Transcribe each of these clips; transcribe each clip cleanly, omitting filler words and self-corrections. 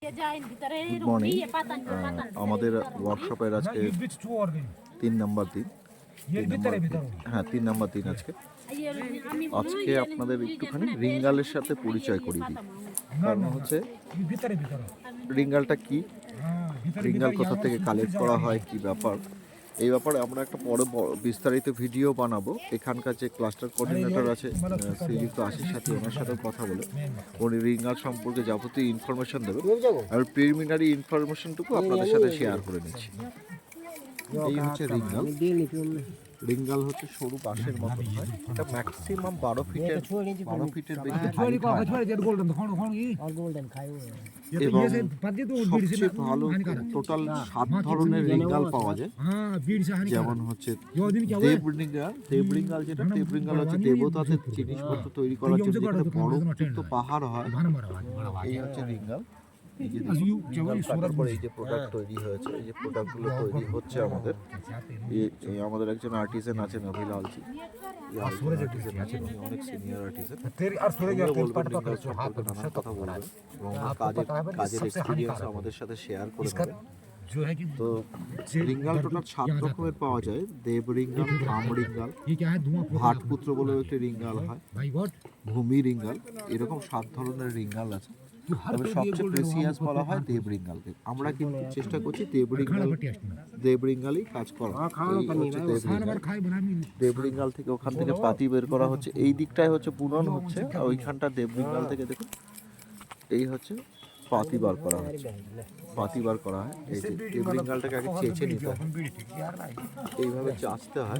Good morning. আমাদের ওয়ার্কশপের আজকে 3 নম্বর দিন। হ্যাঁ, 3 নম্বর দিন আজকে। আজকে আপনাদের একটুখানি রিঙ্গালের সাথে পরিচয় করিয়ে দিই। কারণ হচ্ছে রিঙ্গালটা কি, রিঙ্গাল কোথা থেকে কালেক্ট করা হয়, কি ব্যাপার, এই ব্যাপারে আমরা একটা বিস্তারিত ভিডিও বানাবো। এখানকার যে ক্লাস্টার কোঅর্ডিনেটর আছে শ্রীযুক্ত আশিস সাথী, ওনার সাথেও কথা বলে উনি রিঙ্গাল সম্পর্কে যাবতীয় ইনফরমেশন দেবেন। আর প্রিলিমিনারি ইনফরমেশনটুকু আপনাদের সাথে শেয়ার করে নিচ্ছি। এই হচ্ছে রিঙ্গাল। রিঙ্গাল হচ্ছে সরু বাঁশের মতো হয়। এটা ম্যাক্সিমাম 12 ফিটের বেশি হাইট হয়। এবং সবচেয়ে ভালো টোটাল 7 ধরনের রিঙ্গাল পাওয়া যায়। যেমন হচ্ছে দেব রিঙ্গাল, যেটা দেব রিঙ্গাল হচ্ছে দেবতাদের জিনিসপত্র তৈরি করার জন্য যেখানে বরফযুক্ত পাহাড় হয়, এই হচ্ছে রিঙ্গাল। এই যে প্রোডাক্ট তৈরি হয়েছে, এই যে প্রোডাক্টগুলো তৈরি হচ্ছে আমাদের একজন আর্টিসান আছেন অভিলালজি। অনেক সিনিয়র আর্টিসান, নানান কথা বলবেন এবং কাজের এক্সপিরিয়েন্স আমাদের সাথে শেয়ার করে নেবেন। তো রিঙ্গাল টোটাল 7 রকমের পাওয়া যায়। দেব রিঙ্গাল, রাম রিঙ্গাল, ভাটপুত্র বলেও একটি রিঙ্গাল হয়, ভূমি রিঙ্গাল, এরকম 7 ধরনের রিঙ্গাল আছে। তবে সবচেয়ে প্রেসিয়াস বলা হয় দেব রিঙ্গালকে। আমরা কিন্তু চেষ্টা করছি দেব রিঙ্গালই কাজ করা। দেব রিঙ্গাল থেকে ওখান থেকে পাতি বের করা হচ্ছে, এই দিকটায় হচ্ছে বুনন হচ্ছে, আর ওইখানটা দেব রিঙ্গাল থেকে দেখুন এই হচ্ছে পাতি বার করা হচ্ছে। পাতি বার করা হয়। এই যে দেব রিঙ্গালটাকে আগে চেঁচে নিতে হয়, এইভাবে চাঁচতে হয়,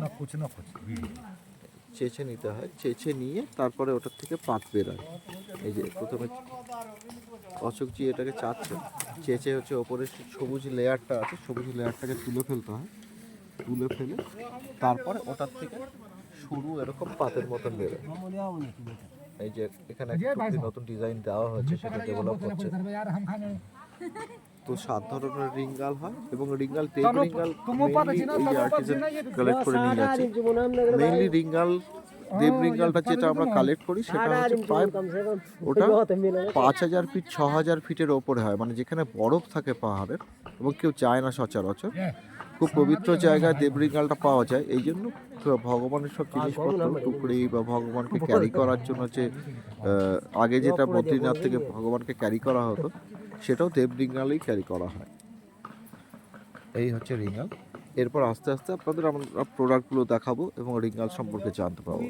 চেঁচে নিতে হয়। চেঁচে নিয়ে তারপরে ওটার থেকে পাত বেরোয়। এই যে প্রথমে অশোকজি এটাকে চাচ্ছে, চেঁচে হচ্ছে ওপরে সবুজ লেয়ারটা আছে, সবুজ লেয়ারটাকে তুলে ফেলতে হয়। তুলে ফেলে তারপরে ওটার থেকে সরু এরকম পাতের মতন বেরোয়। এই যে এখানে একটা নতুন ডিজাইন দেওয়া হয়েছে, সেটা ডেভেলপ হচ্ছে। তো 7 ধরনের রিঙ্গাল হয় এবং রিঙ্গাল দেব রিঙ্গাল এই আর্টিসান কালেক্ট করে নিয়ে যাচ্ছে। মেইনলি রিঙ্গাল দেব রিঙ্গালটা যেটা আমরা কালেক্ট করি সেটা হচ্ছে প্রায় ওটা 5000 ফিট 6000 ফিটের ওপরে হয়, মানে যেখানে বরফ থাকে পাহাড়ের এবং কেউ যায় না সচরাচর। খুব পবিত্র জায়গায় দেব রিঙ্গালটা পাওয়া যায়। এই জন্য ভগবানের সব জিনিসপত্র টুকরি বা ভগবানকে ক্যারি করার জন্য যে আগে যেটা বদ্রীনাথ থেকে ভগবানকে ক্যারি করা হতো, সেটাও দেব রিঙ্গালেই ক্যারি করা হয়। এই হচ্ছে রিঙ্গাল। এরপর আস্তে আস্তে আপনাদের আমরা প্রোডাক্টগুলো দেখাবো এবং রিঙ্গাল সম্পর্কে জানতে পারবো।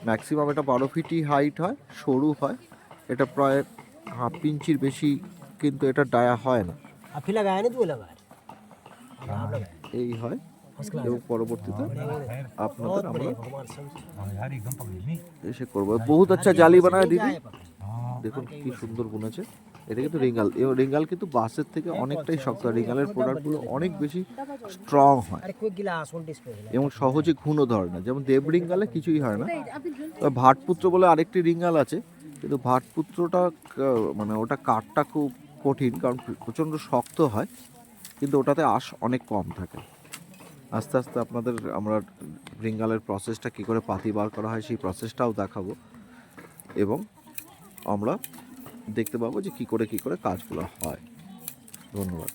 ম্যাক্সিমাম এটা 12 ফিটই হাইট হয়, সরু হয়। এটা প্রায় হাফ ইঞ্চির বেশি কিন্তু এটা ডায়া হয় না, এই হয়। এবং পরবর্তীতে আপনাদের আমরা এসে করবো। বহুত আচ্ছা জালি বানায় দিদি, দেখুন কি সুন্দর বুনেছে। এটা কিন্তু রিঙ্গাল, এবং রিঙ্গাল কিন্তু বাঁশের থেকে অনেকটাই শক্ত। রিঙ্গালের প্রোডাক্টগুলো অনেক বেশি স্ট্রং হয় এবং সহজে ঘুণও ধরে না। যেমন দেব রিঙ্গালে কিছুই হয় না। ভাটপুত্র বলে আরেকটি রিঙ্গাল আছে, কিন্তু ভাটপুত্রটা মানে ওটা কাঠটা খুব কঠিন, কারণ প্রচণ্ড শক্ত হয়, কিন্তু ওটাতে আঁশ অনেক কম থাকে। আস্তে আস্তে আপনাদের আমরা রিঙ্গালের প্রসেসটা কী করে পাতি বার করা হয় সেই প্রসেসটাও দেখাবো এবং আমরা দেখতে পাবো যে কী করে কাজগুলো হয়। ধন্যবাদ।